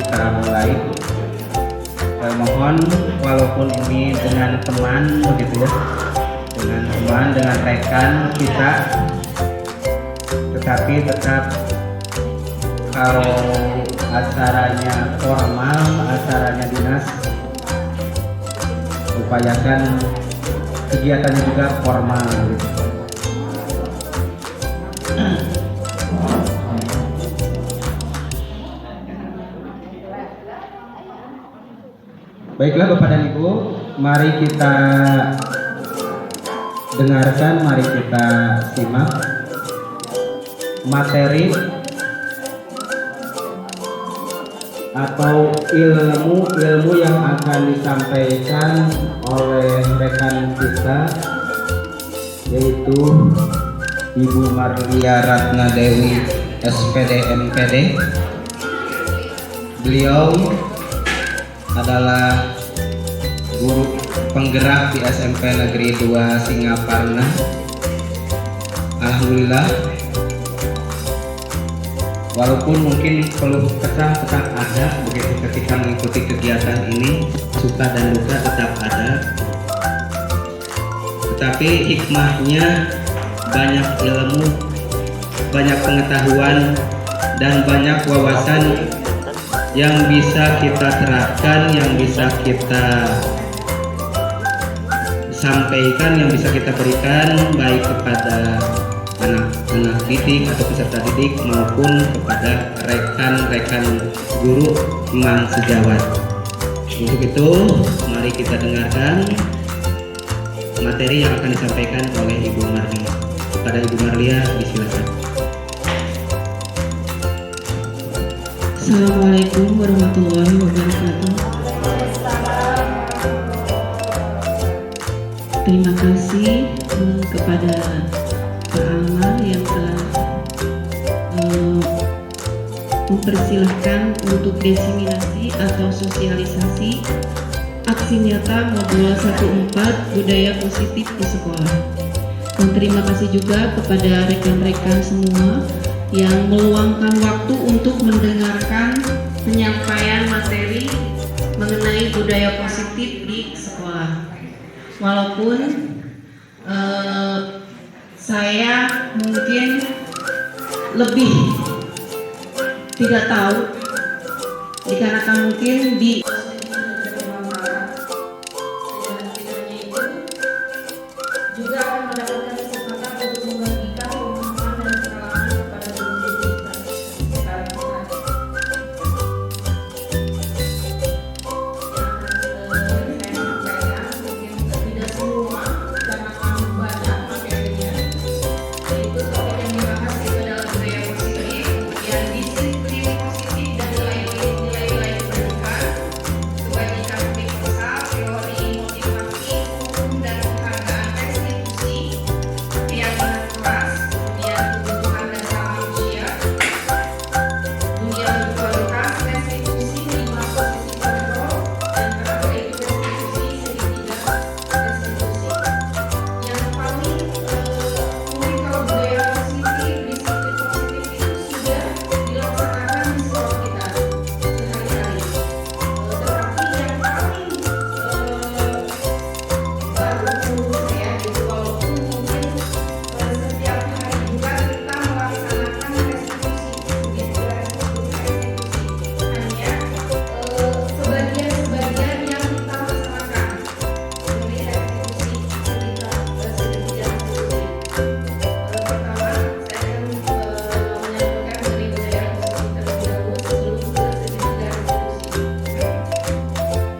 kita mulai. Mohon walaupun ini dengan teman begitu ya, dengan teman, dengan rekan kita, tetapi tetap kalau acaranya formal, acaranya dinas, upayakan kegiatannya juga formal gitu. Baiklah Bapak dan Ibu, mari kita dengarkan, mari kita simak materi atau ilmu yang akan disampaikan oleh rekan kita, yaitu Ibu Marlia Ratna Dewi SPD MPD. Beliau adalah guru penggerak di SMP Negeri 2 Singaparna. Alhamdulillah, walaupun mungkin keluh kesah tetap ada begitu ketika mengikuti kegiatan ini, suka dan duka tetap ada, tetapi hikmahnya banyak ilmu, banyak pengetahuan, dan banyak wawasan yang bisa kita terapkan, yang bisa kita sampaikan, yang bisa kita berikan baik kepada anak-anak didik atau peserta didik maupun kepada rekan-rekan guru teman sejawat. Untuk itu, mari kita dengarkan materi yang akan disampaikan oleh Ibu Marlia. Kepada Ibu Marlia, disilakan. Assalamualaikum warahmatullahi wabarakatuh. Terima kasih kepada Pak Alma yang telah mempersilahkan untuk diseminasi atau sosialisasi aksi nyata modul 14 budaya positif di sekolah. Dan terima kasih juga kepada rekan-rekan semua yang meluangkan waktu untuk mendengarkan penyampaian materi mengenai budaya positif di sekolah. Walaupun saya mungkin lebih tidak tahu, dikarenakan mungkin di juga akan mendapatkan kesempatan untuk membagikan pemahaman dan pengalaman kepada guru-guru kita. Tidak semua karena kamu baca materinya, yaitu topik yang dibahas itu adalah budaya positif, yang disiplin positif dan nilai-nilai pendidikan, kebajikan universal, teori motivasi, hukum dan penghargaan restitusi, keyakinan kelas, kemudian kebutuhan dasar manusia, dunia berkualitas, restitusi, 5 posisi kontrol, dan terakhir itu restitusi, segitiga restitusi. Yang paling mungkin kalau budaya positif, disiplin positif itu sudah dilaksanakan di sekolah kita sehari-hari. Tetapi yang paling baru menurut saya gitu, walaupun mungkin setiap hari juga kita melaksanakan restitusi, begitu ya, restitusi, hanya sebagian-sebagian yang kita laksanakan seperti restitusi segitiga restitusi. Pertama, saya akan menyampaikan dari budaya positif terlebih dahulu sebelum ke segitiga restitusi.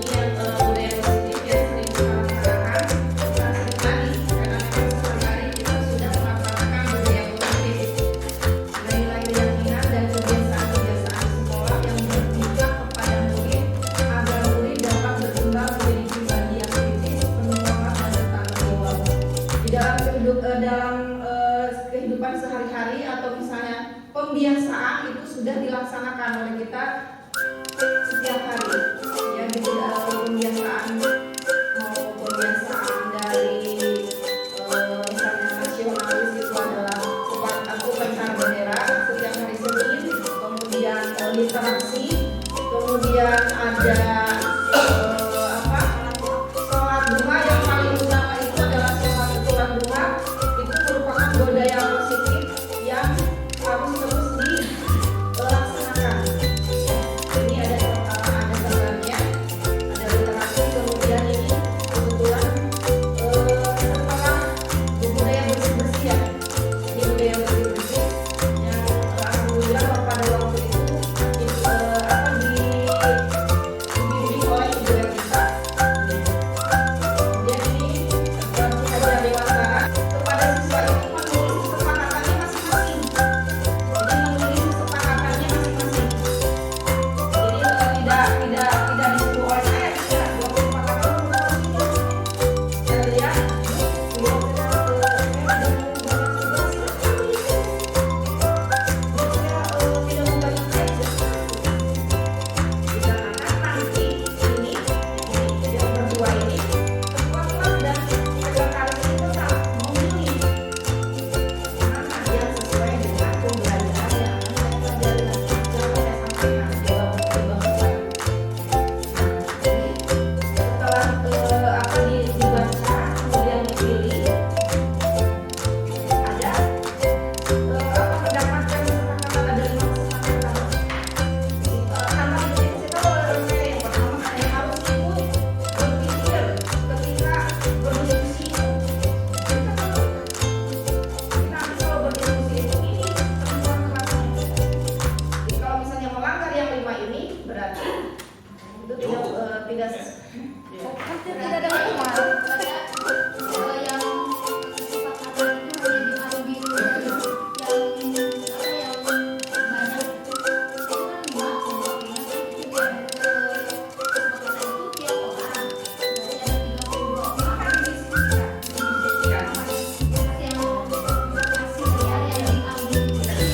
Ini yang budaya positif yang sering kita laksanakan sering kali, karena memang sehari-hari kita sudah melaksanakan budaya positif. Nilai keyakinan dan kebiasaan-kebiasaan sekolah yang berpihak kepada murid agar murid dapat berkembang menjadi pribadi yang kritis, penuh wawasan dan bertanggung jawab. Di dalam kehidupan sehari-hari atau misalnya pembiasaan itu sudah dilaksanakan oleh kita setiap hari. Ya, gitu pembiasaan mau pembiasaan dari misalnya nasionalis itu adalah upacara bendera setiap hari Senin, kemudian literasi, kemudian kemudian ada apa, sholat duha. Yang paling utama itu adalah sholat duha. Itu merupakan budaya positif yang harus terus dilaksanakan. Ini ada gambarnya, ada literasi. Kemudian ini kebetulan setelah budaya bersih-bersih ya, ini budaya bersih-bersih yang alhamdulillah pada waktu itu dibimbing oleh ibu kita. Kemudian ini si Hajar Dewantara kepada siswa itu menulis kesepakatannya masing-masing. Jadi menulis kesepakatannya masing-masing. Jadi tidak disuruh oleh saya, tidak dua kesepakatan harus ini.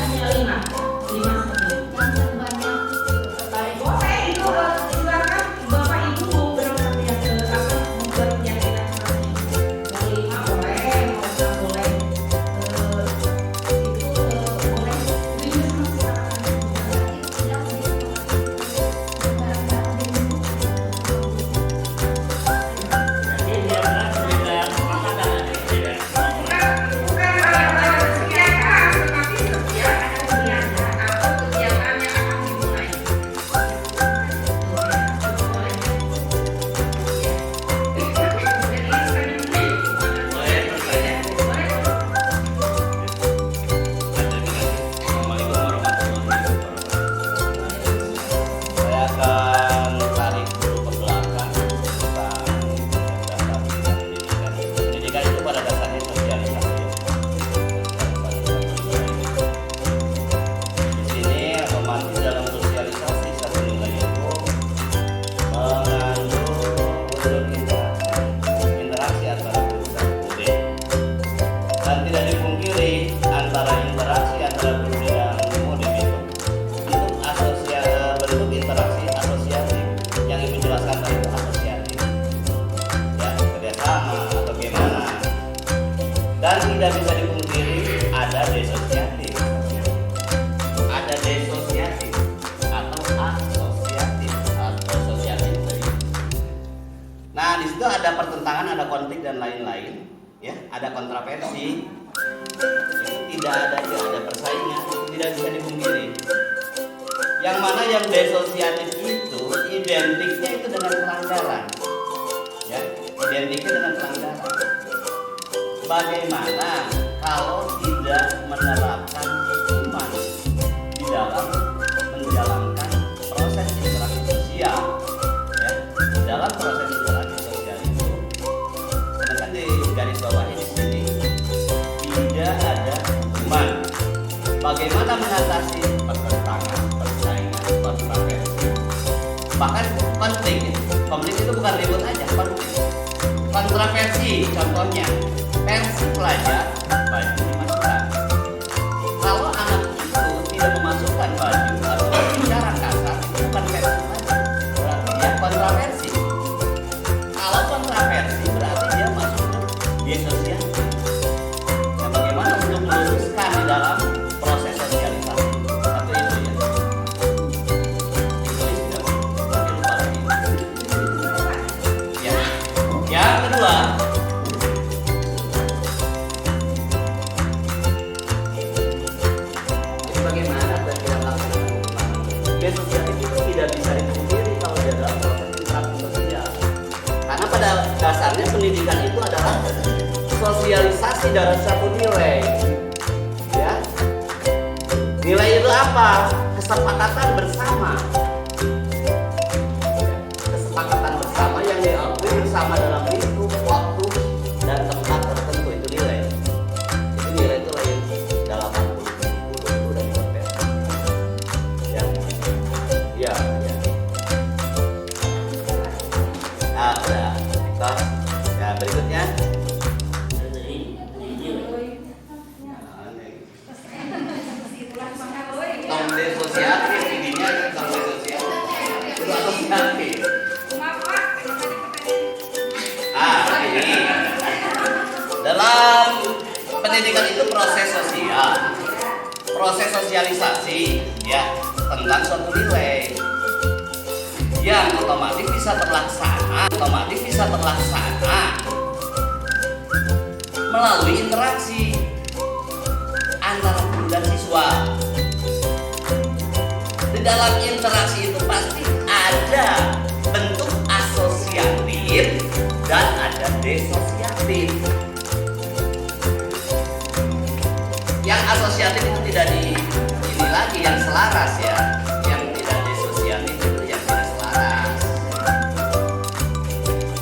Saya lihat, dan tidak bisa dipungkiri ada desosiatif, atau asosiatif. Nah, di situ ada pertentangan, ada konflik dan lain-lain, ya, ada kontroversi. Itu tidak ada persaingan, itu tidak bisa dipungkiri. Yang mana yang desosiatif itu identiknya itu dengan pelanggaran, ya, identiknya dengan pelanggaran. Bagaimana kalau tidak menerapkan hukuman di dalam menjalankan proses interaksi sosial, ya, dalam proses interaksi sosial itu, sedangkan di garis bawahnya di sini tidak ada hukuman. Bagaimana mengatasi pertentangan, persaingan, kontroversi, bahkan konflik itu bukan ribut aja, konflik, kontroversi, contohnya versi pelajar baju dimasukkan. Kalau anak itu tidak memasukkan baju atau bicara kasar, itu bukan versi pelajar, berarti dia kontroversi. Kalau kontroversi berarti dia masuk ke desosial. Nah, bagaimana untuk meluruskan di dalam proses sosialisasi? Satu itu ya. Itu istilah. sosialisasi dalam satu nilai. Ya. Nilai itu apa? Kesepakatan bersama. Kesepakatan bersama yang diakui bersama dalam lingkup waktu dan tempat tertentu, itu nilai. Itu nilai itu lain dalam guru dan dosen. Ya. Ya, ya. Ada. Ya, berikutnya. Tong desosiatif, intinya kan tong desosiatif. Itu asosiatif. Ini dalam pendidikan itu proses sosial, proses sosialisasi, ya, tentang suatu nilai yang otomatis bisa terlaksana melalui interaksi antara guru dan siswa. Di dalam interaksi itu pasti ada bentuk asosiatif dan ada desosiatif. Yang asosiatif itu tidak ini lagi yang selaras, ya. Yang tidak desosiatif itu yang tidak selaras.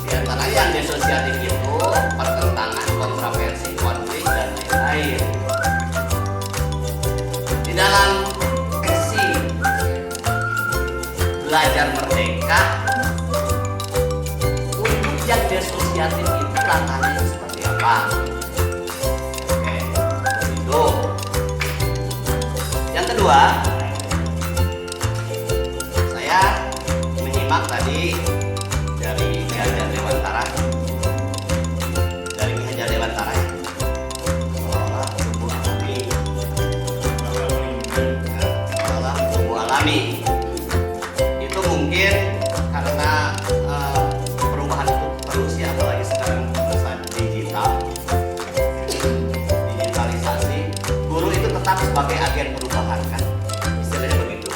Di antara yang desosiatif itu pertentangan, kontroversi, konflik dan lain-lain. Di dalam sesi belajar merdeka, yang desosiatif itu langkahnya seperti apa? Oke, itu. Yang kedua, saya menyimak tadi dari Ki Hajar Dewantara, seolah tubuh alami. Itu mungkin karena perubahan itu terus, ya, apalagi sekarang masa digitalisasi, guru itu tetap sebagai agen perubahan, kan, istilahnya begitu,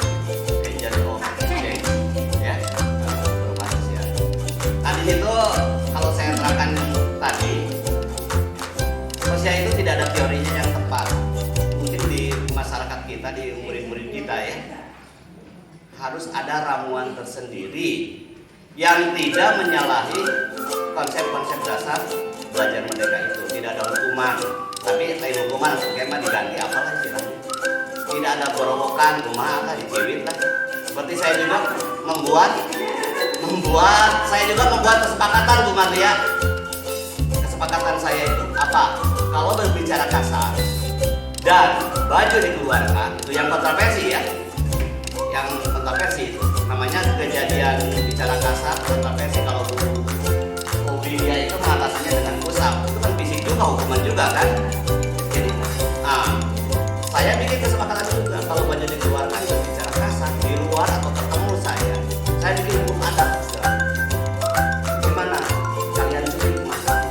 agent of change, ya, perubahan sosial. Nah, di situ kalau saya terangkan tadi, sosial itu tidak ada teorinya yang tepat. Mungkin di masyarakat kita, di murid-murid kita, ya, harus ada ramuan tersendiri yang tidak menyalahi konsep-konsep dasar belajar merdeka itu. Tidak ada hukuman, tapi lain hukuman skema diganti apalah istilahnya. Tidak ada gorowokan, rumah apa dicewit lah. Seperti saya juga membuat kesepakatan, Bu Maria. Kesepakatan saya itu apa? Kalau berbicara kasar dan baju dikeluarkan, itu yang kontroversi, ya. Yang kontroversi itu namanya kejadian bicara kasar, kontroversi. Kalau hobi dia itu mengatasinya dengan pusat, itu kan fisik juga, hukuman juga, kan. Jadi, saya bikin kesepakatan juga, kalau baju dikeluarkan berbicara kasar di luar atau ketemu saya bikin hukum adat. Gimana kalian cubit masalah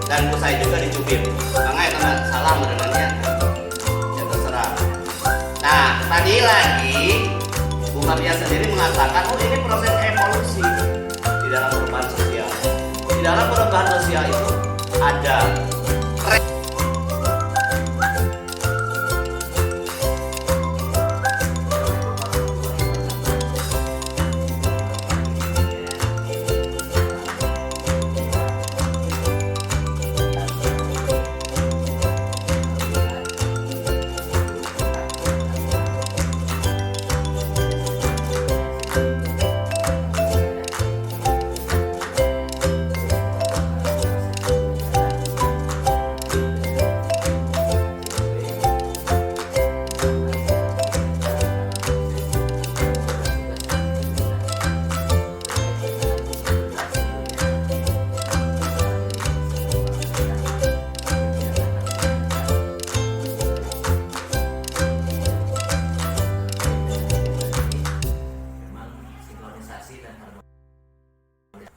dan saya juga dicubit, makanya teman salah merenangnya, ya terserah. Nah, tadi lagi Bu Maria sendiri mengatakan, oh, ini proses evolusi di dalam perubahan sosial. Di dalam perubahan sosial itu ada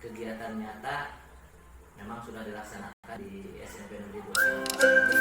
kegiatan nyata memang sudah dilaksanakan di SMP Negeri 2 ini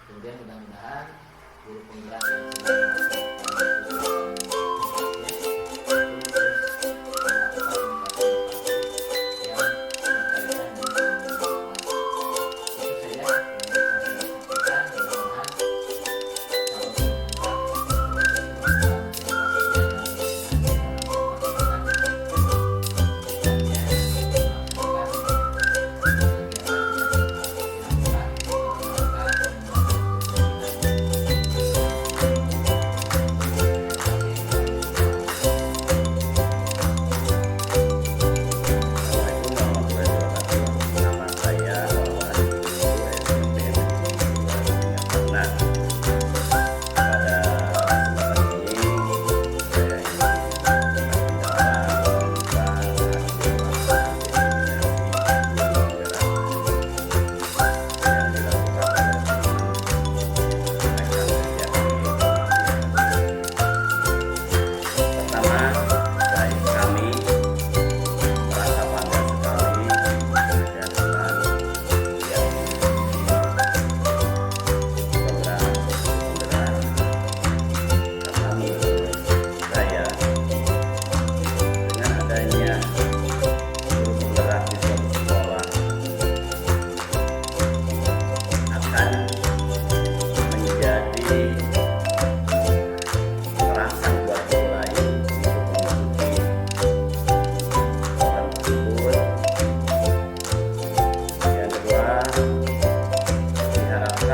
Kemudian mudah-mudahan guru penggerak yang sedang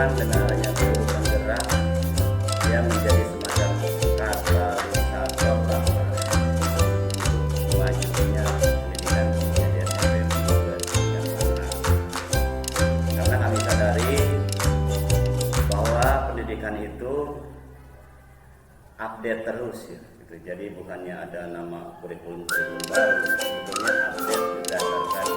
melaksanakan dengan adanya guru penggerak yang menjadi semacam katalisator majunya pendidikan di SMP yang anak. Karena kami sadari bahwa pendidikan itu update terus ya. Gitu. Jadi bukannya ada nama kurikulum baru, sebetulnya update berdasarkan